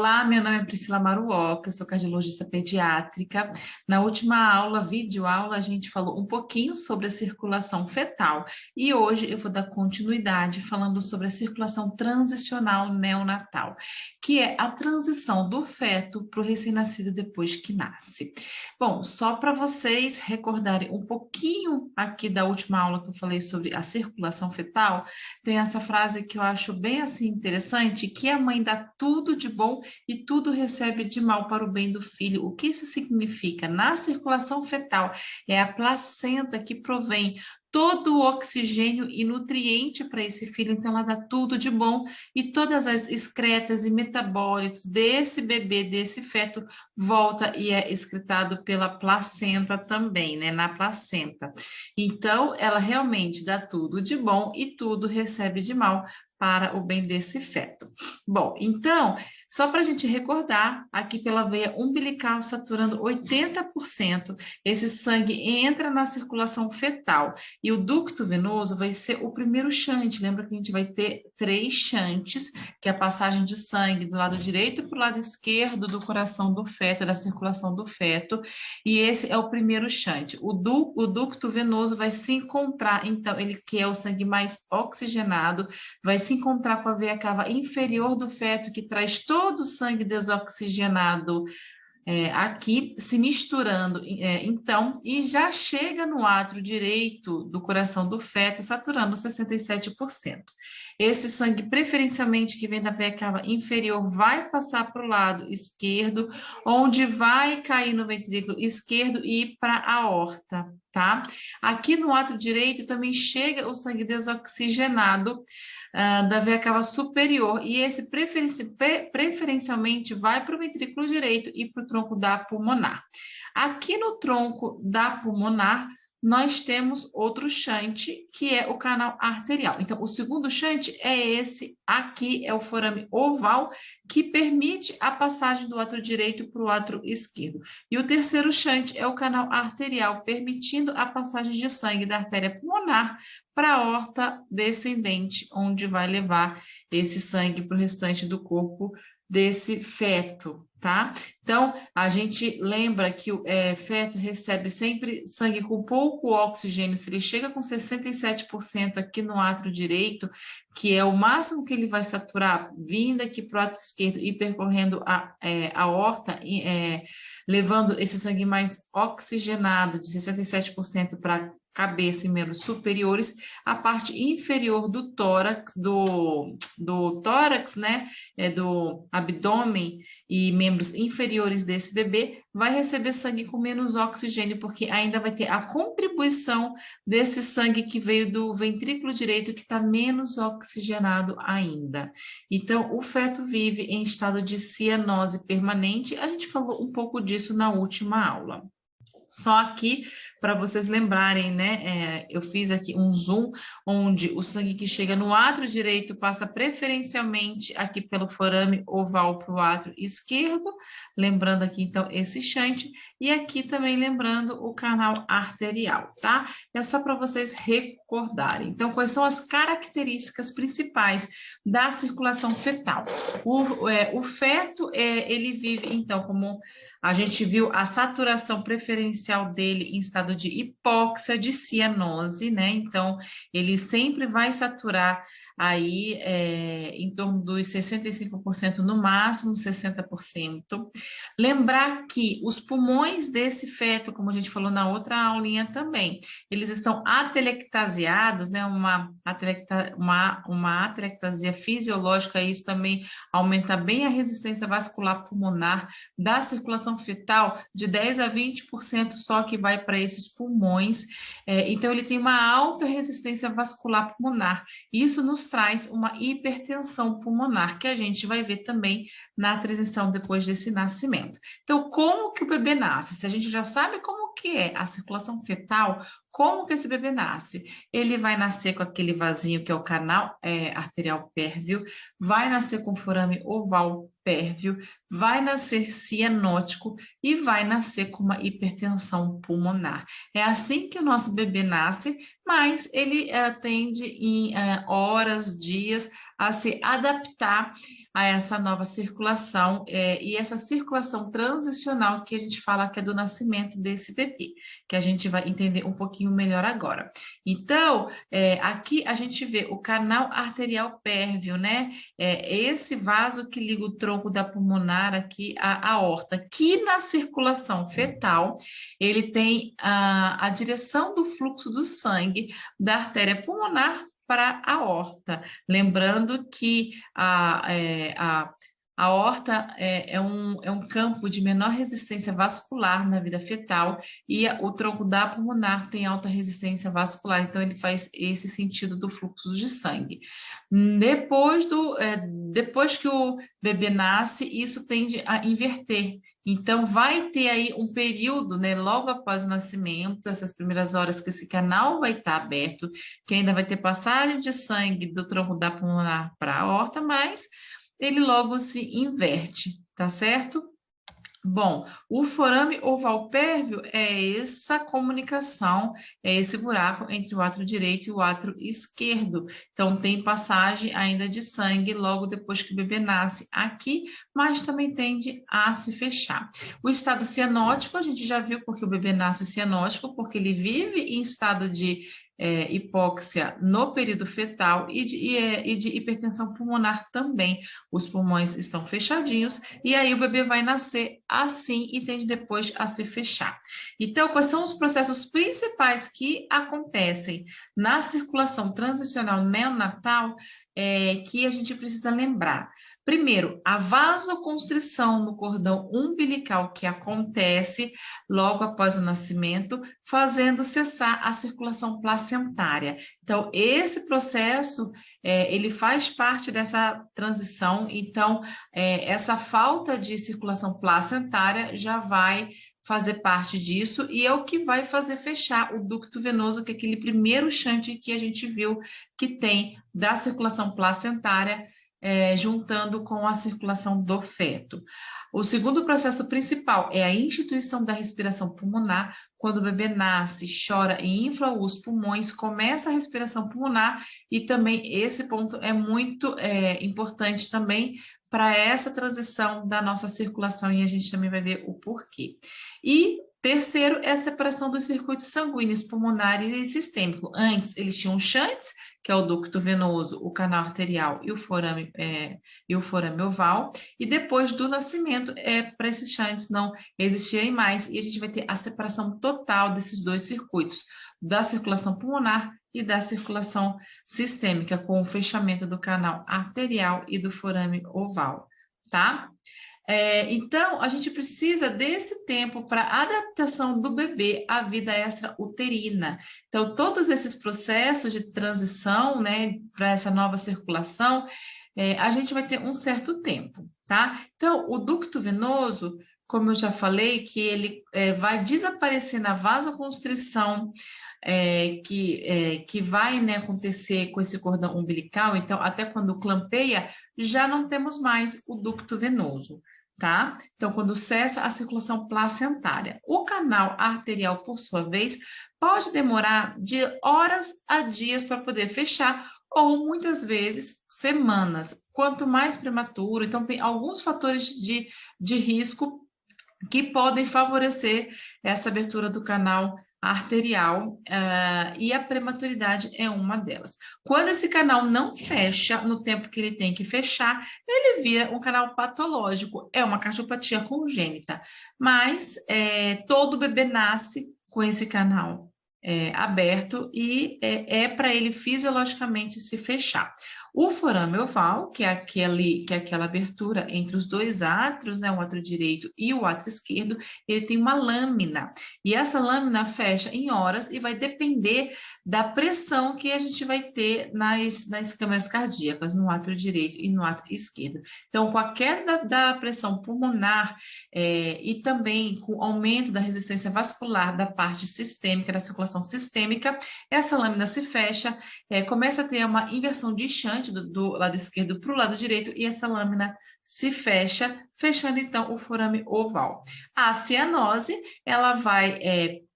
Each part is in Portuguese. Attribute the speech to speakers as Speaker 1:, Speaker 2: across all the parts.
Speaker 1: Olá, meu nome é Priscila Maruoca, eu sou cardiologista pediátrica. Na última aula, videoaula, a gente falou um pouquinho sobre a circulação fetal e hoje eu vou dar continuidade falando sobre a circulação transicional neonatal, que é a transição do feto para o recém-nascido depois que nasce. Bom, só para vocês recordarem um pouquinho aqui da última aula que eu falei sobre a circulação fetal, tem essa frase que eu acho bem assim interessante, que a mãe dá tudo de bom e tudo recebe de mal para o bem do filho. O que isso significa? Na circulação fetal, é a placenta que provém todo o oxigênio e nutriente para esse filho, então ela dá tudo de bom e todas as excretas e metabólitos desse bebê, desse feto, volta e é excretado pela placenta também, né? Na placenta. Então, ela realmente dá tudo de bom e tudo recebe de mal para o bem desse feto. Bom, então, só para a gente recordar, aqui pela veia umbilical, saturando 80%, esse sangue entra na circulação fetal e o ducto venoso vai ser o primeiro shunt. Lembra que a gente vai ter 3 shunts, que é a passagem de sangue do lado direito para o lado esquerdo do coração do feto, da circulação do feto, e esse é o primeiro shunt. O ducto venoso vai se encontrar, então, ele que é o sangue mais oxigenado, vai se encontrar com a veia cava inferior do feto, que traz todo o sangue desoxigenado aqui, se misturando, então, e já chega no átrio direito do coração do feto, saturando 67%. Esse sangue, preferencialmente, que vem da veia cava inferior, vai passar para o lado esquerdo, onde vai cair no ventrículo esquerdo e ir para a aorta, tá? Aqui no átrio direito também chega o sangue desoxigenado, da veia cava superior, e esse preferencialmente vai para o ventrículo direito e para o tronco da pulmonar. Aqui no tronco da pulmonar, nós temos outro shunt, que é o canal arterial. Então, o segundo shunt é esse aqui, é o forame oval, que permite a passagem do átrio direito para o átrio esquerdo. E o terceiro shunt é o canal arterial, permitindo a passagem de sangue da artéria pulmonar para a aorta descendente, onde vai levar esse sangue para o restante do corpo desse feto, tá? Então, a gente lembra que o feto recebe sempre sangue com pouco oxigênio. Se ele chega com 67% aqui no átrio direito, que é o máximo que ele vai saturar, vindo aqui para o átrio esquerdo e percorrendo a aorta, levando esse sangue mais oxigenado, de 67% para cabeça e membros superiores, a parte inferior do tórax, do tórax, né, do abdômen e membros inferiores desse bebê, vai receber sangue com menos oxigênio, porque ainda vai ter a contribuição desse sangue que veio do ventrículo direito, que está menos oxigenado ainda. Então, o feto vive em estado de cianose permanente, a gente falou um pouco disso na última aula. Só aqui, para vocês lembrarem, né? Eu fiz aqui um zoom, onde o sangue que chega no átrio direito passa preferencialmente aqui pelo forame oval para o átrio esquerdo, lembrando aqui, então, esse shunt, e aqui também lembrando o canal arterial, tá? É só para vocês recordarem. Então, quais são as características principais da circulação fetal? O feto, ele vive, então, como a gente viu a saturação preferencial dele em estado de hipóxia, de cianose, né? Então, ele sempre vai saturar aí em torno dos 65%, no máximo 60%. Lembrar que os pulmões desse feto, como a gente falou na outra aulinha também, eles estão atelectasiados, né? Uma atelectasia fisiológica, isso também aumenta bem a resistência vascular pulmonar da circulação fetal, de 10 a 20% só que vai para esses pulmões. Então, ele tem uma alta resistência vascular pulmonar. Isso nos traz uma hipertensão pulmonar, que a gente vai ver também na transição depois desse nascimento. Então, como que o bebê nasce? Se a gente já sabe como que é a circulação fetal, como que esse bebê nasce? Ele vai nascer com aquele vasinho que é o canal arterial pérvio, vai nascer com forame oval pérvio, vai nascer cianótico e vai nascer com uma hipertensão pulmonar. É assim que o nosso bebê nasce, mas ele tende em horas, dias, a se adaptar a essa nova circulação e essa circulação transicional que a gente fala que é do nascimento desse bebê, que a gente vai entender um pouquinho melhor agora. Então, aqui a gente vê o canal arterial pérvio, né? Esse vaso que liga o tronco da pulmonar aqui à aorta, que na circulação fetal, ele tem a direção do fluxo do sangue da artéria pulmonar para a aorta. Lembrando que a aorta é um campo de menor resistência vascular na vida fetal e o tronco da pulmonar tem alta resistência vascular, então ele faz esse sentido do fluxo de sangue. Depois que o bebê nasce, isso tende a inverter. Então, vai ter aí um período, né, logo após o nascimento, essas primeiras horas que esse canal vai estar aberto, que ainda vai ter passagem de sangue do tronco da pulmonar para a aorta, mas ele logo se inverte, tá certo? Bom, o forame oval pérvio é essa comunicação, é esse buraco entre o átrio direito e o átrio esquerdo. Então, tem passagem ainda de sangue logo depois que o bebê nasce aqui, mas também tende a se fechar. O estado cianótico, a gente já viu porque o bebê nasce cianótico, porque ele vive em estado de hipóxia no período fetal e de hipertensão pulmonar também. Os pulmões estão fechadinhos e aí o bebê vai nascer assim e tende depois a se fechar. Então, quais são os processos principais que acontecem na circulação transicional neonatal que a gente precisa lembrar? Primeiro, a vasoconstrição no cordão umbilical que acontece logo após o nascimento, fazendo cessar a circulação placentária. Então, esse processo, ele faz parte dessa transição, então, essa falta de circulação placentária já vai fazer parte disso e é o que vai fazer fechar o ducto venoso, que é aquele primeiro shunt que a gente viu que tem da circulação placentária, juntando com a circulação do feto. O segundo processo principal é a instituição da respiração pulmonar. Quando o bebê nasce, chora e infla os pulmões, começa a respiração pulmonar e também esse ponto é muito importante também para essa transição da nossa circulação e a gente também vai ver o porquê. E terceiro é a separação dos circuitos sanguíneos pulmonares e sistêmicos. Antes, eles tinham shunts, que é o ducto venoso, o canal arterial e o forame oval, e depois do nascimento, para esses shunts não existirem mais, e a gente vai ter a separação total desses dois circuitos, da circulação pulmonar e da circulação sistêmica, com o fechamento do canal arterial e do forame oval, tá? Então, a gente precisa desse tempo para adaptação do bebê à vida extrauterina. Então, todos esses processos de transição, né, para essa nova circulação, a gente vai ter um certo tempo, tá? Então, o ducto venoso, como eu já falei, que ele vai desaparecer na vasoconstrição, que vai, né, acontecer com esse cordão umbilical, então, até quando clampeia, já não temos mais o ducto venoso. Tá? Então, quando cessa a circulação placentária. O canal arterial, por sua vez, pode demorar de horas a dias para poder fechar, ou muitas vezes semanas. Quanto mais prematuro, então tem alguns fatores de risco que podem favorecer essa abertura do canal arterial, e a prematuridade é uma delas. Quando esse canal não fecha no tempo que ele tem que fechar, ele vira um canal patológico, é uma cardiopatia congênita, mas todo bebê nasce com esse canal aberto e para ele fisiologicamente se fechar. O forame oval, que é aquela abertura entre os dois átrios, né, o átrio direito e o átrio esquerdo, ele tem uma lâmina, e essa lâmina fecha em horas e vai depender da pressão que a gente vai ter nas câmaras cardíacas, no átrio direito e no átrio esquerdo. Então, com a queda da pressão pulmonar e também com o aumento da resistência vascular da parte sistêmica da circulação circulação sistêmica, essa lâmina se fecha, começa a ter uma inversão de shunt do lado esquerdo para o lado direito, e essa lâmina se fecha, fechando então o forame oval. A cianose, ela vai,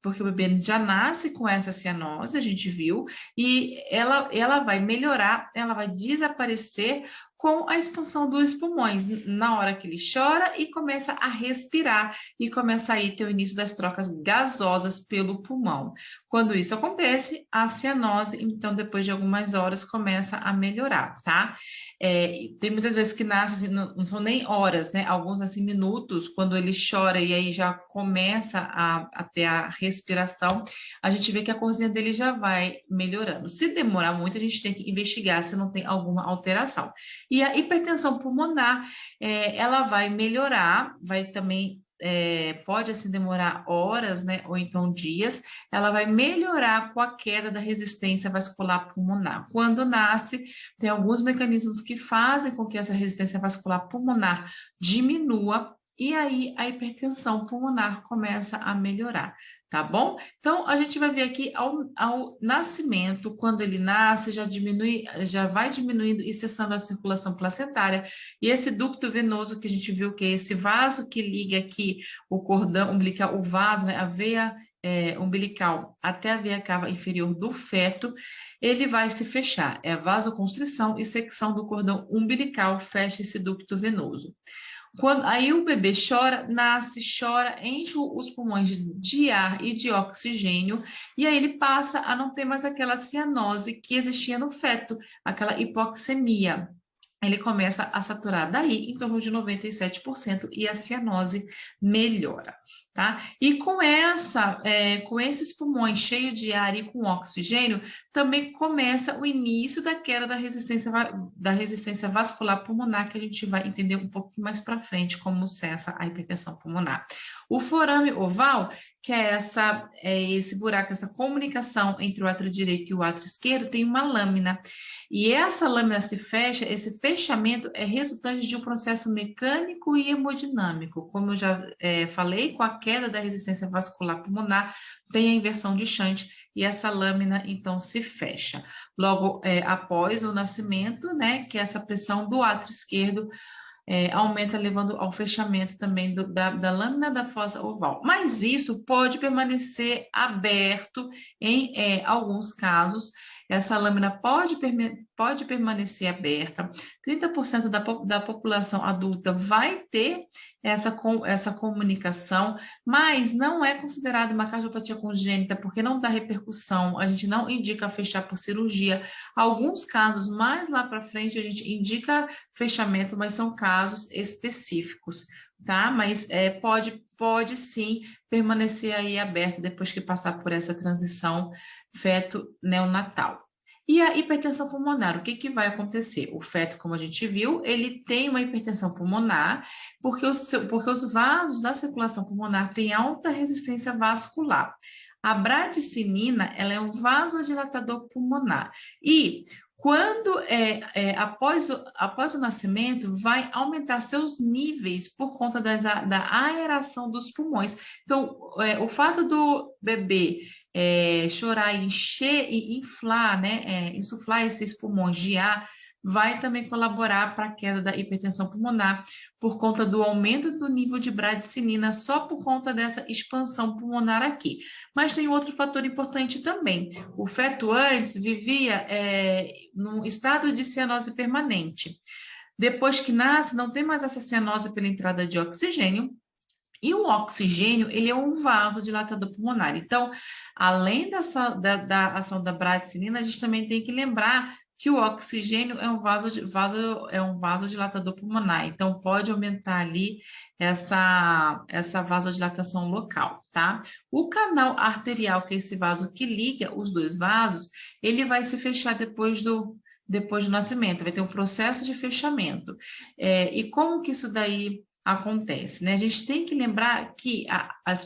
Speaker 1: porque o bebê já nasce com essa cianose, a gente viu, e ela vai melhorar, ela vai desaparecer com a expansão dos pulmões, na hora que ele chora e começa a respirar, e começa aí ter o início das trocas gasosas pelo pulmão. Quando isso acontece, a cianose, então, depois de algumas horas, começa a melhorar, tá? Tem muitas vezes que nasce, assim, não são nem horas, né? Alguns, assim, minutos, quando ele chora e aí já começa a ter a respiração, a gente vê que a corzinha dele já vai melhorando. Se demorar muito, a gente tem que investigar se não tem alguma alteração. E a hipertensão pulmonar, ela vai melhorar, vai também, pode assim demorar horas, né, ou então dias, ela vai melhorar com a queda da resistência vascular pulmonar. Quando nasce, tem alguns mecanismos que fazem com que essa resistência vascular pulmonar diminua, e aí a hipertensão pulmonar começa a melhorar, tá bom? Então, a gente vai ver aqui ao nascimento, quando ele nasce, já vai diminuindo e cessando a circulação placentária, e esse ducto venoso que a gente viu, que é esse vaso que liga aqui o cordão umbilical, o vaso, né, a veia umbilical até a veia cava inferior do feto, ele vai se fechar, é vasoconstrição e secção do cordão umbilical, fecha esse ducto venoso. Aí o bebê chora, nasce, chora, enche os pulmões de ar e de oxigênio, e aí ele passa a não ter mais aquela cianose que existia no feto, aquela hipoxemia. Ele começa a saturar daí em torno de 97% e a cianose melhora, tá? E com esses pulmões cheios de ar e com oxigênio, também começa o início da queda da resistência vascular pulmonar, que a gente vai entender um pouquinho mais para frente como cessa a hipertensão pulmonar. O forame oval, que é esse buraco, essa comunicação entre o átrio direito e o átrio esquerdo, tem uma lâmina. E essa lâmina se fecha, esse fechamento é resultante de um processo mecânico e hemodinâmico. Como eu já falei, com a queda da resistência vascular pulmonar, tem a inversão de shunt e essa lâmina, então, se fecha. Logo após o nascimento, né, que essa pressão do átrio esquerdo aumenta, levando ao fechamento também da lâmina da fossa oval. Mas isso pode permanecer aberto em alguns casos. Essa lâmina pode permanecer aberta. 30% da população adulta vai ter essa comunicação, mas não é considerada uma cardiopatia congênita, porque não dá repercussão, a gente não indica fechar por cirurgia. Alguns casos, mais lá para frente, a gente indica fechamento, mas são casos específicos, tá? Mas pode sim permanecer aí aberto depois que passar por essa transição feto neonatal. E a hipertensão pulmonar, o que vai acontecer? O feto, como a gente viu, ele tem uma hipertensão pulmonar porque os vasos da circulação pulmonar têm alta resistência vascular. A bradicinina, ela é um vasodilatador pulmonar e quando após o nascimento, vai aumentar seus níveis por conta da aeração dos pulmões. Então, o fato do bebê chorar, encher e inflar, né, insuflar esses pulmões de ar, vai também colaborar para a queda da hipertensão pulmonar, por conta do aumento do nível de bradicinina, só por conta dessa expansão pulmonar aqui. Mas tem outro fator importante também. O feto antes vivia num estado de cianose permanente. Depois que nasce, não tem mais essa cianose pela entrada de oxigênio, e o oxigênio, ele é um vasodilatador pulmonar. Então, além da ação da bradicinina, a gente também tem que lembrar que o oxigênio é um vasodilatador pulmonar. Então, pode aumentar ali essa vasodilatação local, tá? O canal arterial, que é esse vaso que liga os dois vasos, ele vai se fechar depois do nascimento, vai ter um processo de fechamento. E como que isso daí acontece, né? A gente tem que lembrar que as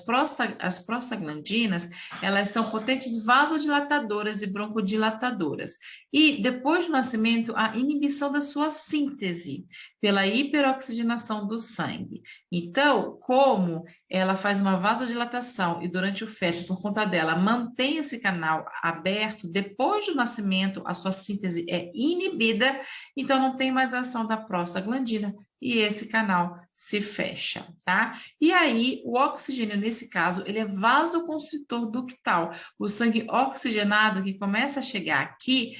Speaker 1: prostaglandinas, elas são potentes vasodilatadoras e broncodilatadoras. E depois do nascimento, a inibição da sua síntese pela hiperoxigenação do sangue. Então, como ela faz uma vasodilatação e durante o feto, por conta dela, mantém esse canal aberto, depois do nascimento, a sua síntese é inibida, então não tem mais ação da prostaglandina e esse canal se fecha, tá? E aí, o oxigênio, nesse caso, ele é vasoconstritor ductal. O sangue oxigenado que começa a chegar aqui,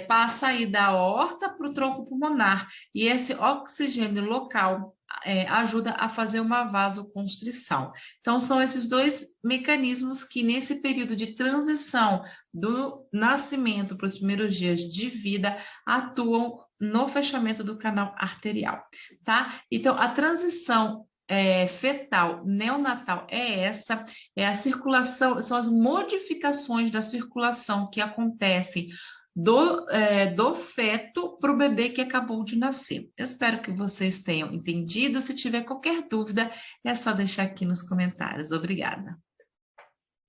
Speaker 1: passa aí da aorta para o tronco pulmonar, e esse oxigênio local ajuda a fazer uma vasoconstrição. Então, são esses dois mecanismos que, nesse período de transição do nascimento para os primeiros dias de vida, atuam no fechamento do canal arterial, tá? Então, a transição fetal, neonatal é a circulação, são as modificações da circulação que acontecem do feto para o bebê que acabou de nascer. Eu espero que vocês tenham entendido. Se tiver qualquer dúvida, é só deixar aqui nos comentários. Obrigada.